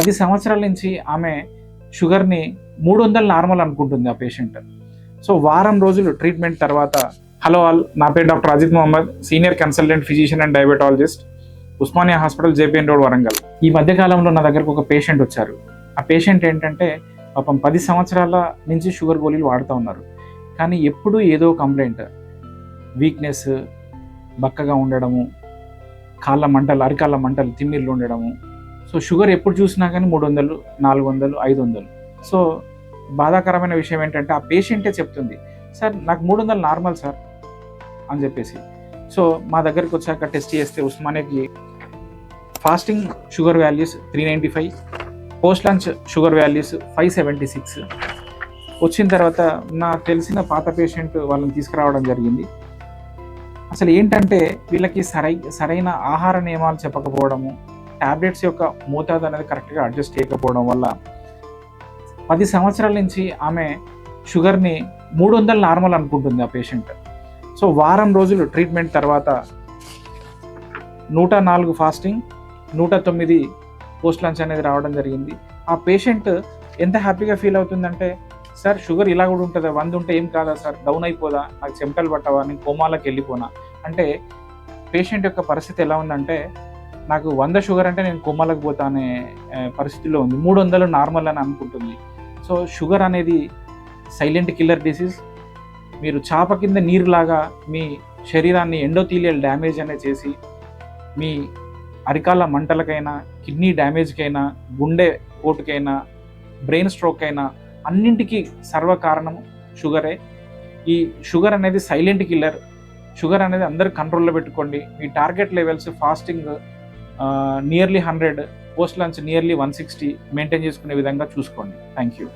10 సంవత్సరాల నుంచి ఆమె షుగర్ని 300 నార్మల్ అనుకుంటుంది ఆ పేషెంట్. సో వారం రోజులు ట్రీట్మెంట్ తర్వాత, హలో ఆల్, నా పేరు doctor Ajith Mohammed, senior consultant physician and diabetologist, Osmania hospital, JPN road, Warangal. ఈ మధ్యకాలంలో నా దగ్గరకు ఒక పేషెంట్ వచ్చారు. ఆ పేషెంట్ ఏంటంటే పాపం 10 సంవత్సరాల నుంచి షుగర్ గోళీలు వాడుతూ ఉన్నారు, కానీ ఎప్పుడూ ఏదో కంప్లైంట్, వీక్నెస్, బక్కగా ఉండడము, కాళ్ళ మంటలు, అరికాళ్ళ మంటలు, తిమ్మిర్లు ఉండడము. సో షుగర్ ఎప్పుడు చూసినా కానీ 300, 400, 500. సో బాధాకరమైన విషయం ఏంటంటే ఆ పేషెంటే చెప్తుంది, సార్ నాకు 300 నార్మల్ సార్ అని చెప్పేసి. సో మా దగ్గరికి వచ్చాక టెస్ట్ చేస్తే ఉస్మానియాకి fasting sugar values 395, post lunch sugar values 576 వచ్చిన తర్వాత నా తెలిసిన పాత పేషెంట్ వాళ్ళని తీసుకురావడం జరిగింది. అసలు ఏంటంటే వీళ్ళకి సరైన ఆహార నియమాలు చెప్పకపోవడము, టాబ్లెట్స్ యొక్క మోతాదు అనేది కరెక్ట్గా అడ్జస్ట్ చేయకపోవడం వల్ల 10 సంవత్సరాల నుంచి ఆమె షుగర్ని 300 నార్మల్ అనుకుంటుంది ఆ పేషెంట్. సో వారం రోజులు ట్రీట్మెంట్ తర్వాత 104 ఫాస్టింగ్, 109 పోస్ట్ లంచ్ అనేది రావడం జరిగింది. ఆ పేషెంట్ ఎంత హ్యాపీగా ఫీల్ అవుతుందంటే, సార్ షుగర్ ఇలా కూడా ఉంటుందా, 100 ఉంటే ఏం కాదా సార్, డౌన్ అయిపోదా, నాకు చెమటలు పట్టవా, నేను కోమాలకు వెళ్ళిపోనా. అంటే పేషెంట్ యొక్క పరిస్థితి ఎలా ఉందంటే, నాకు 100 షుగర్ అంటే నేను కోమాలకు పోతా అనే పరిస్థితిలో ఉంది, 300 నార్మల్ అని అనుకుంటుంది. సో షుగర్ అనేది సైలెంట్ కిల్లర్ డిసీజ్. మీరు చాప కింద నీరులాగా మీ శరీరాన్ని ఎండోథీలియల్ డ్యామేజ్ అనేది చేసి మీ అరికాల మంటలకైనా, కిడ్నీ డ్యామేజ్కైనా, గుండె పోటుకైనా, బ్రెయిన్ స్ట్రోక్ అయినా అన్నింటికీ సర్వకారణం షుగరే. ఈ షుగర్ అనేది సైలెంట్ కిల్లర్. షుగర్ అనేది అందరు కంట్రోల్లో పెట్టుకోండి. మీ target levels fasting nearly 100, post lunch nearly 160 maintain చేసుకునే విధంగా చూసుకోండి. Thank you.